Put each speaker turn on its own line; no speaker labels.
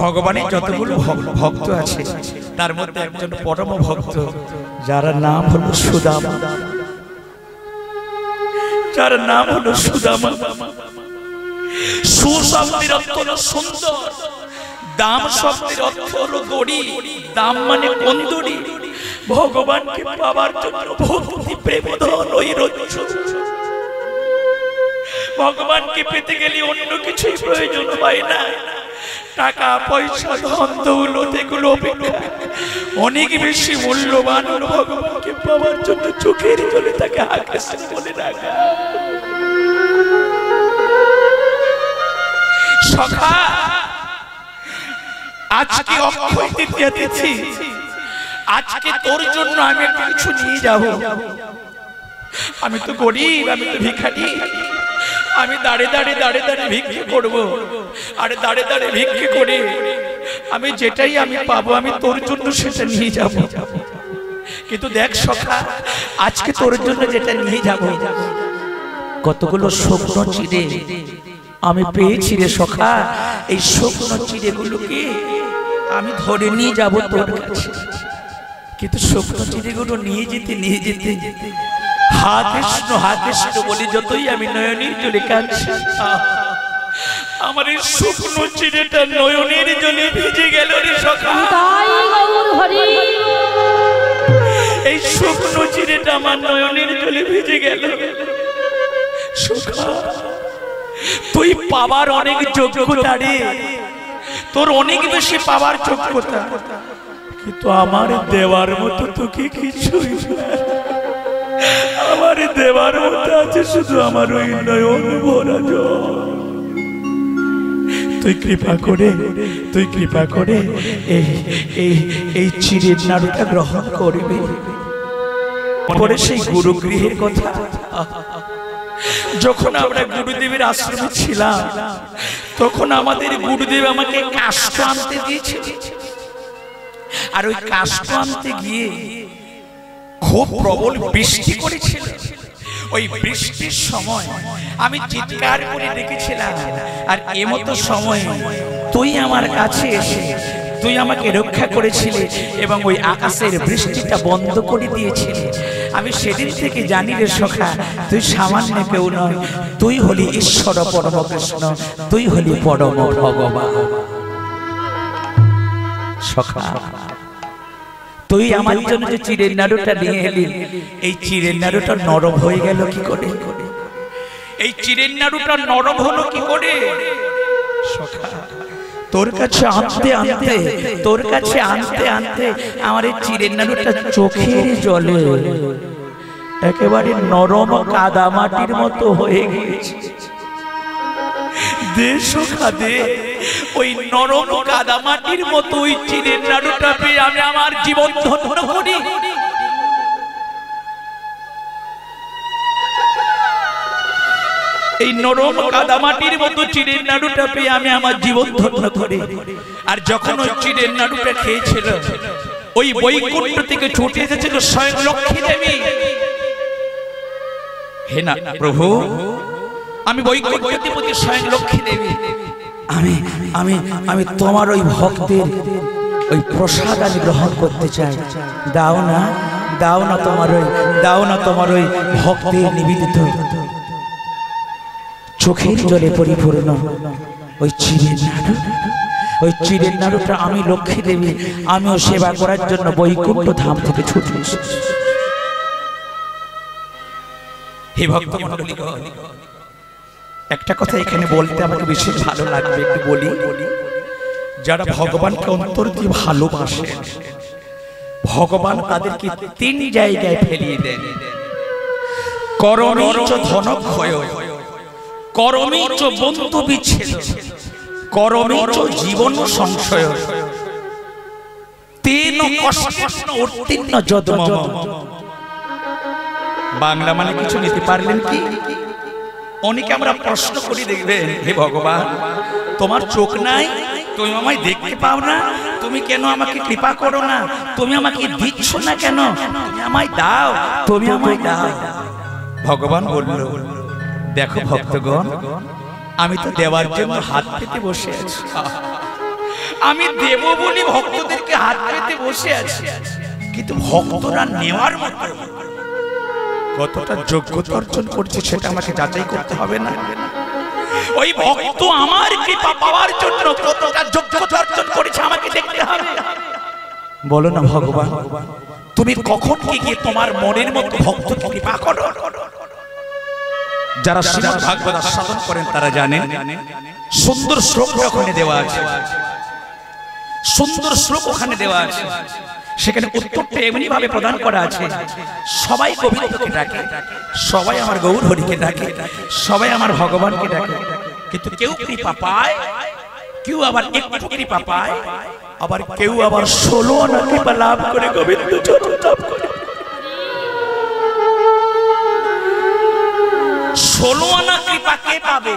ভগবানের যতগুলো ভক্ত আছে তার মধ্যে একজন পরম ভক্ত, যার নাম হলো সুদামা। যার নাম হলো সুদামা। সু শব্দের অর্থ হলো সুন্দর, দাম শব্দের অর্থ হলো দড়ি, দাম মানে কন্দড়ি। ভগবানকে পাবার জন্য ভক্তি প্রেমধন ওই রজ্জু। ভগবানকে পেতে গেলে অন্য কিছুই প্রয়োজন হয় না। টাকা পয়সা ধন দৌলত এগুলো অপেক্ষা অনেক বেশি মূল্যবান হলো ভগবানকে পাওয়ার জন্য চোখের জলে তাকে আকাশে বলে রাখা। সখা, আজকে অক্ষয় তৃতীয়া তিথি, আজকে তোর জন্য আমি কিছু নিয়ে যাব। আমি তো গরিব, আমি তো ভিখারি, আমি দাঁড়ে দাঁড়ে ভিক্ষে করবো। আরে দাঁড়ে ভিক্ষে করে আমি যেটাই আমি পাবো আমি তোর জন্য সেটা নিয়ে যাব। কিন্তু দেখ সখা, আজকে তোর জন্য যেটা নিয়ে যাব কতগুলো শুকনো চিড়ে আমি পেয়েছি রে সখা। এই শুকনো চিড়েগুলোকে আমি ধরে নিয়ে যাব তোর কাছে। কিন্তু শুকনো চিড়েগুলো নিয়ে যেতে হা কৃষ্ণ বলি যতই আমি নয়নের জলে কাঁদছি, আমার এই শুকনো চিড়েটা নয়নের জলে ভিজে গেল রে সখা। এই শুকনো চিড়েটা আমার নয়নের জলে ভিজে গেল। সখা, তুই পাবার অনেক যোগ্যতা রে, তোর অনেক বেশি পাবার যোগ্যতা, কিন্তু আমার দেওয়ার মতো তোকে কিছুই না। আমার দেওয়ার মতো আছে শুধু আমার ওই নয়ন ভরা জল। তুই কৃপা করে এই চিড়ের নাড়ুটা গ্রহণ করবি। পরে সেই গুরুগৃহের কথা, যখন আমরা গুরুদেবের আশ্রমে ছিলাম তখন আমাদের গুরুদেব আমাকে কাষ্ঠ আনতে দিয়েছিল। আর ওই কাষ্ঠ আনতে গিয়ে খুব প্রবল বৃষ্টি করেছিল। ওই বৃষ্টির সময় আমি চিৎকার করে ডেকেছিলাম, আর এমতো সময় তুই আমার কাছে এসে তুই আমাকে রক্ষা করেছিলি এবং ওই আকাশের বৃষ্টিটা বন্ধ করে দিয়েছিলি। আমি সেদিন থেকে জানি রে সখা, তুই সামান্য কেউ নয়, তুই হলি ঈশ্বর পরম কৃষ্ণ, তুই হলি পরম ভগবান। সখা, তুই আমার জন্য যে চিড়ের নাড়ুটা নিয়ে এলি, এই চিড়ের নাড়ুটা নরম হয়ে গেল কি করে? এই চিড়ের নাড়ুটা নরম হলো কি করে? সখা, তোর কাছে আনতে আমার এই চিড়ের নাড়ুটা চোখের জলে একেবারে নরম কাদা মাটির মতো হয়ে গেছে। দে সখা দে, ওই নরম কাদা মাটির মতো ওই চিড়ের নাড়ুটা পেয়ে আমি আমার জীবন ধন্য করি। এই নরম কাদা মাটির মতো চিড়ের নাড়ুটা পেয়ে আমি আমার জীবন ধন্য করি। আর যখন ওই চিড়ের নাড়ুটা খেয়েছিল, ওই বৈকুণ্ঠ থেকে ছুটে এসেছিল স্বয়ং লক্ষ্মী দেবী। হে না প্রভু, আমি বৈকুণ্ঠপতি স্বয়ং লক্ষ্মী দেবী, আমি তোমার ওই ভক্তের ওই প্রসাদ আমি গ্রহণ করতে চাই। দাও না তোমার ওই ভক্তের নিবেদিত চোখের জলে পরিপূর্ণ ওই চিড়ের নাড়ুটা আমি লক্ষ্মী দেবী আমিও সেবা করার জন্য বৈকুণ্ঠ ধাম থেকে ছুটে এসেছি। হে ভক্ত মণ্ডলী, একটা কথা এখানে বলতে আমাকে বিশেষ ভালো লাগবে, একটু বলি। যারা ভগবানকে অন্তর দিয়ে ভালোবাসে, ভগবান তাদেরকে তিন জায়গায় ফেলিয়ে দেন। করমীচ ধনক্ষয়, করমীচ বন্ধু বিচ্ছেদ, করমীচ জীবন সংশয়, তেন কষ্টেন উত্তীর্ণ যদমম। বাংলা মানে কিছু নিতে পারলেন কি? অনেকে আমরা প্রশ্ন করি, দেখবেন, হে ভগবান, তোমার চোখ নাই, তুমি আমায় দেখতে পাও না, তুমি কেন আমাকে কৃপা করো না, তুমি আমাকে দিচ্ছ না কেন, তুমি আমায় দাও। ভগবান বলল, দেখো ভক্তগণ, আমি তো দেওয়ার জন্য হাত পেতে বসে আছি, আমি দেব বলে ভক্তদেরকে হাত পেতে বসে আছি, কিন্তু ভক্তরা নেওয়ার মতো কতটা যোগ্যতা অর্জন করছে সেটা আমাকে যাচাই করতে হবে না? ওই ভক্ত আমার কৃপা পাওয়ার জন্য কতটা যোগ্যতা অর্জন করেছে আমাকে দেখতে হবে। বলো না ভগবান, তুমি কখন কি গিয়ে তোমার মনের মতো ভক্তকে কৃপা করো? যারা শ্রীমদ্ ভাগবত সাধন করেন তারা জানেন, সুন্দর শ্লোক ওখানে দেওয়া আছে, সুন্দর শ্লোক ওখানে দেওয়া আছে, সেখানে উত্তরটা এমনি ভাবে প্রদান করা আছে, সবাই গোবিন্দকে ডাকে, সবাই আমার গৌর হরিকে ডাকে, সবাই আমার ভগবানকে ডাকে, কিন্তু কেউ কৃপা পায়, কেউ আবার একটু কৃপা পায়, আবার কেউ আবার 16 আনা কৃপা লাভ করে গোবিন্দ চরণ লাভ করে। 16 আনা কৃপা কে পাবে?